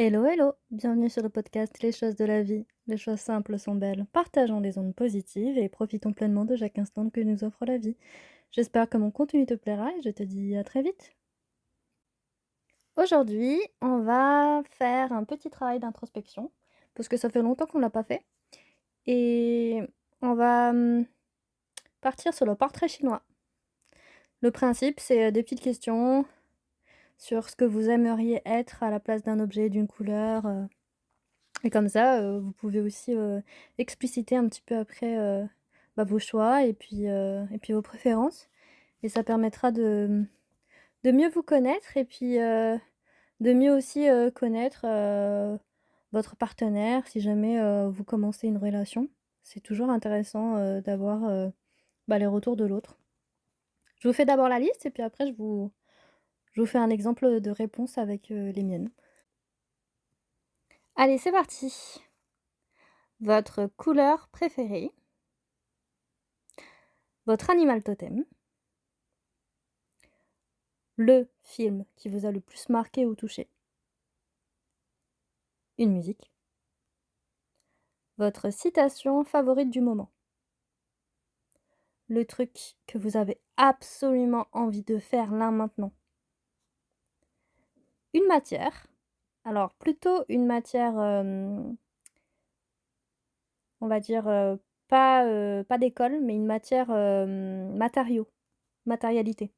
Hello, hello! Bienvenue sur le podcast Les choses de la vie. Les choses simples sont belles. Partageons des ondes positives et profitons pleinement de chaque instant que nous offre la vie. J'espère que mon contenu te plaira et je te dis à très vite. Aujourd'hui, on va faire un petit travail d'introspection parce que ça fait longtemps qu'on l'a pas fait et on va partir sur le portrait chinois. Le principe, c'est des petites questions sur ce que vous aimeriez être à la place d'un objet, d'une couleur. Et comme ça, vous pouvez aussi, expliciter un petit peu après, vos choix et puis vos préférences et ça permettra de mieux vous connaître et puis, de mieux aussi, connaître, votre partenaire si jamais, vous commencez une relation. C'est toujours intéressant, d'avoir, les retours de l'autre. Je vous fais d'abord la liste et puis après je vous fais un exemple, de réponse avec, les miennes. Allez, c'est parti! Votre couleur préférée? Votre animal totem? Le film qui vous a le plus marqué ou touché? Une musique? Votre citation favorite du moment? Le truc que vous avez absolument envie de faire là maintenant? Une matière, alors plutôt une matière, on va dire, pas d'école, mais une matière, matériaux, matérialité.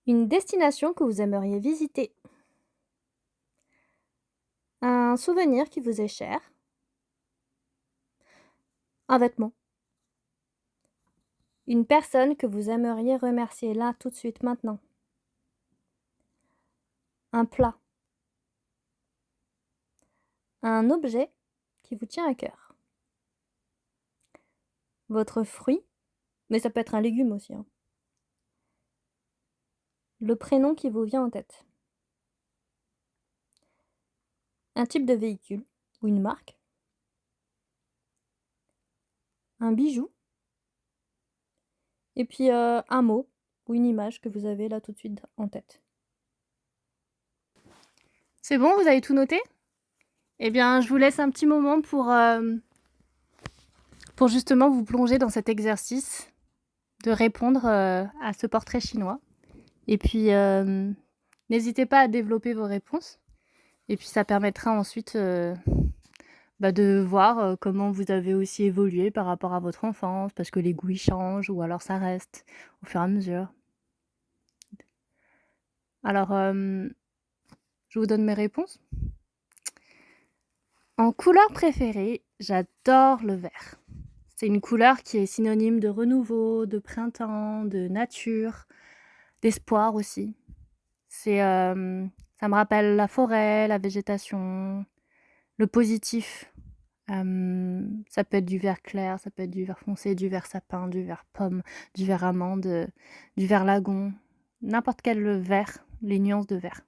Une destination que vous aimeriez visiter? Un souvenir qui vous est cher? Un vêtement? Une personne que vous aimeriez remercier là, tout de suite, maintenant? Un plat? Un objet qui vous tient à cœur? Votre fruit, mais ça peut être un légume aussi, hein. Le prénom qui vous vient en tête? Un type de véhicule ou une marque? Un bijou? Et puis, un mot ou une image que vous avez là tout de suite en tête. C'est bon, vous avez tout noté? Eh bien, je vous laisse un petit moment pour justement vous plonger dans cet exercice de répondre, à ce portrait chinois. Et puis, n'hésitez pas à développer vos réponses et puis ça permettra ensuite, de voir, comment vous avez aussi évolué par rapport à votre enfance, parce que les goûts, ils changent ou alors ça reste au fur et à mesure. Alors, je vous donne mes réponses. En couleur préférée, j'adore le vert. C'est une couleur qui est synonyme de renouveau, de printemps, de nature, d'espoir aussi. Ça me rappelle la forêt, la végétation, le positif. Ça peut être du vert clair, ça peut être du vert foncé, du vert sapin, du vert pomme, du vert amande, du vert lagon, n'importe quel vert, les nuances de vert.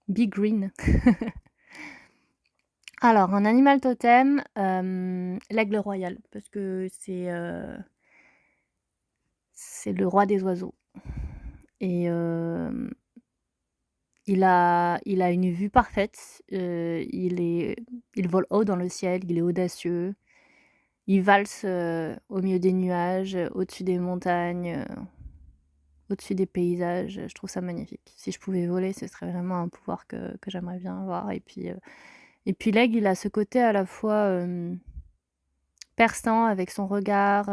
Be green. Alors, un animal totem, l'aigle royal, parce que c'est le roi des oiseaux et il a une vue parfaite, il vole haut dans le ciel, il est audacieux, il valse, au milieu des nuages, au-dessus des montagnes, au-dessus des paysages, je trouve ça magnifique. Si je pouvais voler, ce serait vraiment un pouvoir que j'aimerais bien avoir et puis l'aigle, il a ce côté à la fois, perçant avec son regard,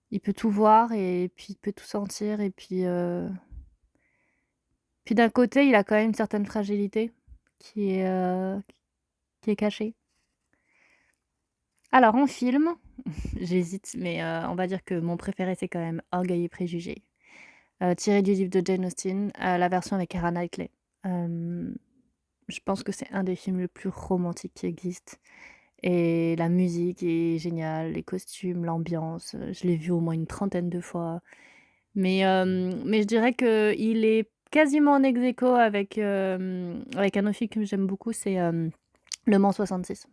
il peut tout voir et puis il peut tout sentir et puis d'un côté, il a quand même une certaine fragilité qui est, heu, qui est cachée. Alors en film, j'hésite, mais on va dire que mon préféré, c'est quand même Orgueil et préjugés, tiré du livre de Jane Austen, la version avec Keira Knightley. Hem, je pense que c'est un des films le plus romantiques qui existe et la musique est géniale, les costumes, l'ambiance, je l'ai vu au moins une trentaine de fois. Mais je dirais qu'il est quasiment en ex aequo avec un autre film que j'aime beaucoup, c'est, Le Mans 66.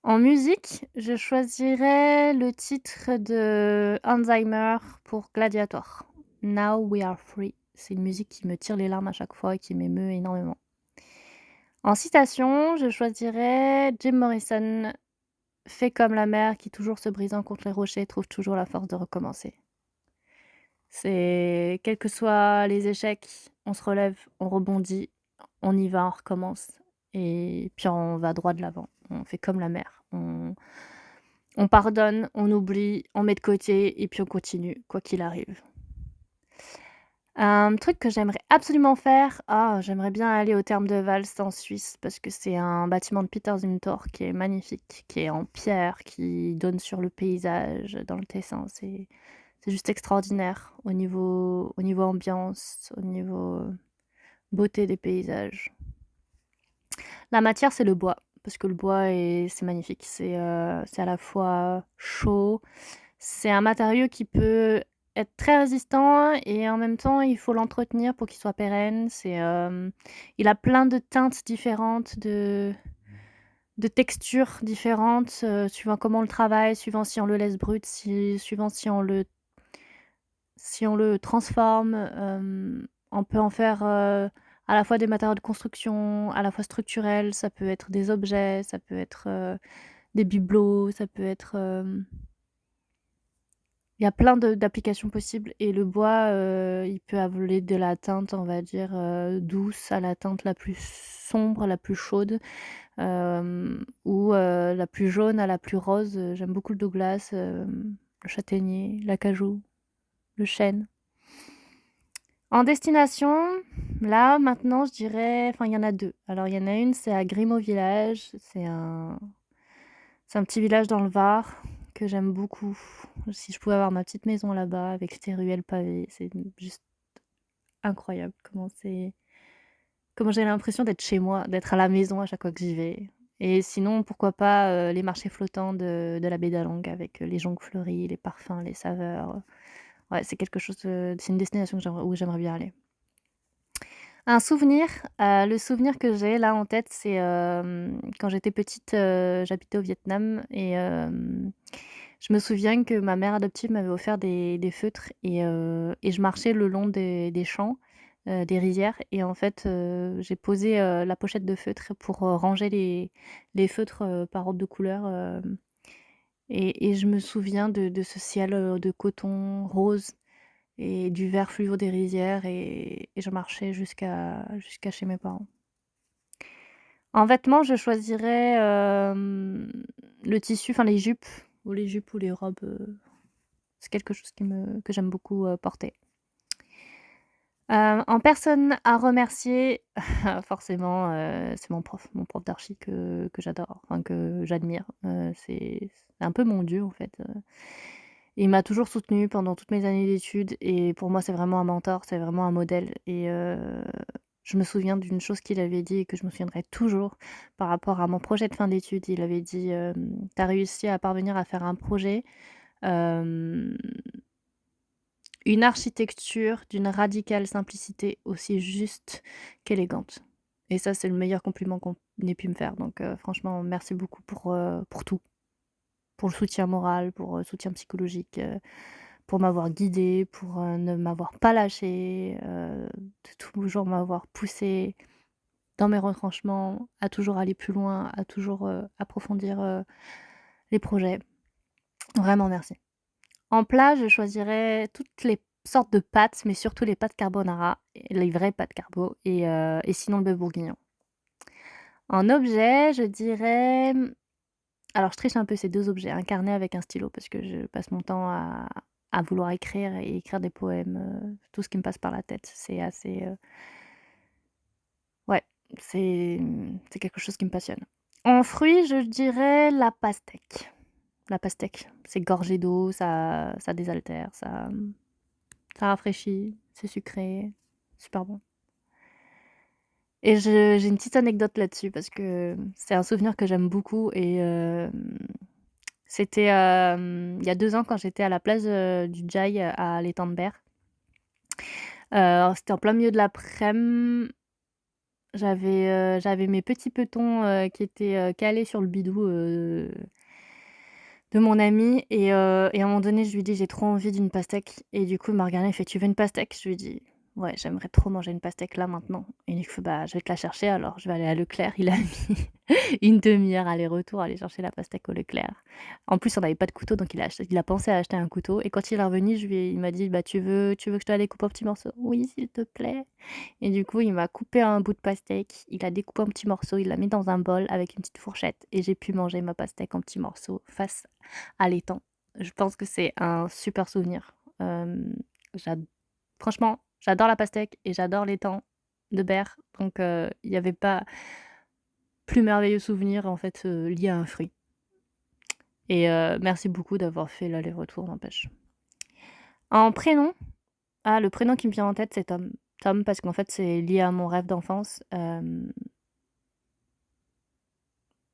En musique, je choisirais le titre de Hans Zimmer pour Gladiator, Now We Are Free. C'est une musique qui me tire les larmes à chaque fois et qui m'émeut énormément. En citation, je choisirais Jim Morrison: «Fais comme la mer qui, toujours se brisant contre les rochers, trouve toujours la force de recommencer». C'est quels que soient les échecs, on se relève, on rebondit, on y va, on recommence et puis on va droit de l'avant. On fait comme la mer. On pardonne, on oublie, on met de côté et puis on continue, quoi qu'il arrive. Un truc que j'aimerais absolument faire, j'aimerais bien aller au Thermes de Vals en Suisse parce que c'est un bâtiment de Peter Zumthor qui est magnifique, qui est en pierre, qui donne sur le paysage dans le Tessin. C'est juste extraordinaire au niveau ambiance, au niveau beauté des paysages. La matière, c'est le bois, parce que le bois c'est magnifique. C'est à la fois chaud, c'est un matériau qui peut être très résistant et en même temps, il faut l'entretenir pour qu'il soit pérenne. Il a plein de teintes différentes, de textures différentes, suivant comment on le travaille, suivant si on le laisse brut, suivant si on le transforme. On peut en faire, à la fois des matériaux de construction, à la fois structurels, ça peut être des objets, ça peut être, des bibelots, ça peut être, il y a plein d'applications possibles et le bois, il peut avoir de la teinte, on va dire, douce à la teinte la plus sombre, la plus chaude, ou la plus jaune à la plus rose. J'aime beaucoup le Douglas, le châtaignier, l'acajou, le chêne. En destination, là, maintenant, je dirais enfin, il y en a 2. Alors, il y en a une, c'est à Grimaud Village. C'est un petit village dans le Var que j'aime beaucoup. Si je pouvais avoir ma petite maison là-bas avec ses ruelles pavées, c'est juste incroyable comment j'ai l'impression d'être chez moi, d'être à la maison à chaque fois que j'y vais. Et sinon, pourquoi pas, les marchés flottants de la baie d'Along avec, les joncs fleuris, les parfums, les saveurs. Ouais, c'est une destination où j'aimerais bien aller. Un souvenir, le souvenir que j'ai là en tête, c'est, quand j'étais petite, j'habitais au Vietnam et je me souviens que ma mère adoptive m'avait offert des feutres et je marchais le long des champs, des rizières et en fait, j'ai posé, la pochette de feutres pour, ranger les feutres, par ordre de couleur, et je me souviens de ce ciel, de coton rose et du vert fluo des rizières et je marchais jusqu'à chez mes parents. En vêtements, je choisirais, le tissu, enfin les jupes ou les robes, c'est quelque chose que j'aime beaucoup, porter. En personne à remercier, forcément, c'est mon prof d'archi que j'adore, enfin que j'admire. C'est un peu mon dieu en fait. Il m'a toujours soutenue pendant toutes mes années d'études et pour moi, c'est vraiment un mentor, c'est vraiment un modèle et je me souviens d'une chose qu'il avait dit et que je me souviendrai toujours par rapport à mon projet de fin d'études. Il avait dit, «Tu as réussi à parvenir à faire un projet, hem, une architecture d'une radicale simplicité aussi juste qu'élégante» et ça, c'est le meilleur compliment qu'on ait pu me faire donc franchement, merci beaucoup pour tout. Pour le soutien moral, pour le soutien psychologique, pour m'avoir guidée, pour, ne m'avoir pas lâchée, de toujours m'avoir poussée dans mes retranchements, à toujours aller plus loin, à toujours, approfondir, les projets. Vraiment merci. En plat, je choisirais toutes les sortes de pâtes, mais surtout les pâtes carbonara, et les vraies pâtes carbo et sinon le bœuf bourguignon. En objet, je dirais, alors je triche un peu, c'est 2 objets, un carnet avec un stylo parce que je passe mon temps à vouloir écrire et écrire des poèmes, tout ce qui me passe par la tête. C'est assez, ouais, c'est quelque chose qui me passionne. En fruits, je dirais la pastèque. La pastèque, c'est gorgé d'eau, ça désaltère, ça rafraîchit, c'est sucré, super bon. Et j'ai une petite anecdote là-dessus parce que c'est un souvenir que j'aime beaucoup et c'était, il y a 2 ans quand j'étais à la place, du Jai à l'étang de Berre. C'était en plein milieu de l'après-midi. J'avais mes petits petons, qui étaient, calés sur le bidou, de mon ami et à un moment donné, je lui dis: «J'ai trop envie d'une pastèque» et du coup, il m'a regardé, il fait: «Tu veux une pastèque?» Je lui dis: Ouais, j'aimerais trop manger une pastèque là maintenant et du coup, bah, je vais te la chercher alors. Je vais aller à Leclerc. Il a mis une demi-heure aller-retour, aller chercher la pastèque au Leclerc. En plus, on n'avait pas de couteau donc il a pensé à acheter un couteau et quand il est revenu, il m'a dit: «Bah, tu veux que je te la découpe en petits morceaux?» «Oui, s'il te plaît» et du coup, il m'a coupé un bout de pastèque, il a découpé en petits morceaux, il l'a mis dans un bol avec une petite fourchette et j'ai pu manger ma pastèque en petits morceaux face à l'étang. Je pense que c'est un super souvenir. J'ad Franchement, j'adore la pastèque et j'adore l'étang de Berre, donc il y avait pas plus merveilleux souvenir, en fait, lié à un fruit et merci beaucoup d'avoir fait l'aller-retour, n'empêche. En prénom, le prénom qui me vient en tête, c'est Tom. Tom parce qu'en fait, c'est lié à mon rêve d'enfance,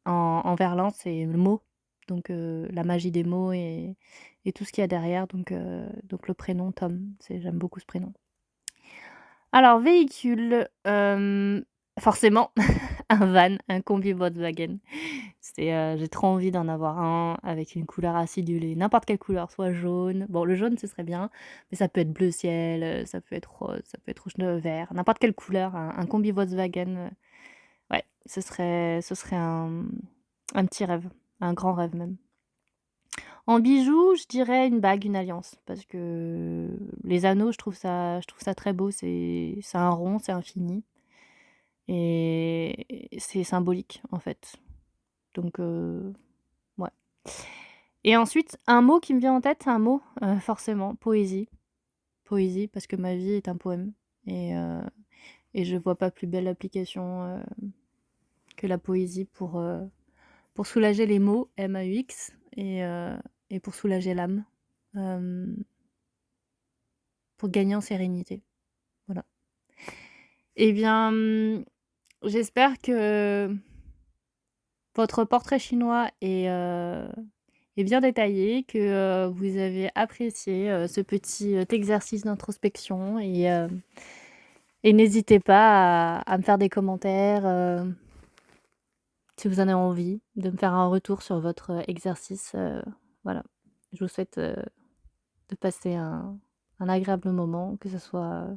en verlan, c'est le mot, donc la magie des mots et tout ce qu'il y a derrière, donc le prénom Tom, j'aime beaucoup ce prénom. Alors véhicule, forcément un van, un combi Volkswagen. J'ai trop envie d'en avoir un avec une couleur acidulée, n'importe quelle couleur, soit jaune. Bon, le jaune, ce serait bien, mais ça peut être bleu ciel, ça peut être rose, ça peut être rouge, vert, n'importe quelle couleur, un combi Volkswagen, ouais, ce serait un petit rêve, un grand rêve même. En bijoux, je dirais une bague, une alliance, parce que les anneaux, je trouve ça très beau, c'est un rond, c'est infini et c'est symbolique, en fait. Donc ouais. Et ensuite, un mot qui me vient en tête, un mot, forcément, poésie. Poésie, parce que ma vie est un poème et je vois pas plus belle application, que la poésie pour soulager les mots, MAUX et pour soulager l'âme, hem, pour gagner en sérénité. Voilà. Eh bien, j'espère que votre portrait chinois est bien détaillé, que, vous avez apprécié, ce petit, exercice d'introspection et n'hésitez pas à me faire des commentaires, si vous en avez envie, de me faire un retour sur votre exercice, voilà. Je vous souhaite, de passer un agréable moment, que ce soit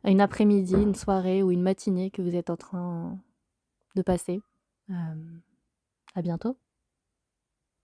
une après-midi, une soirée ou une matinée que vous êtes en train de passer. À bientôt.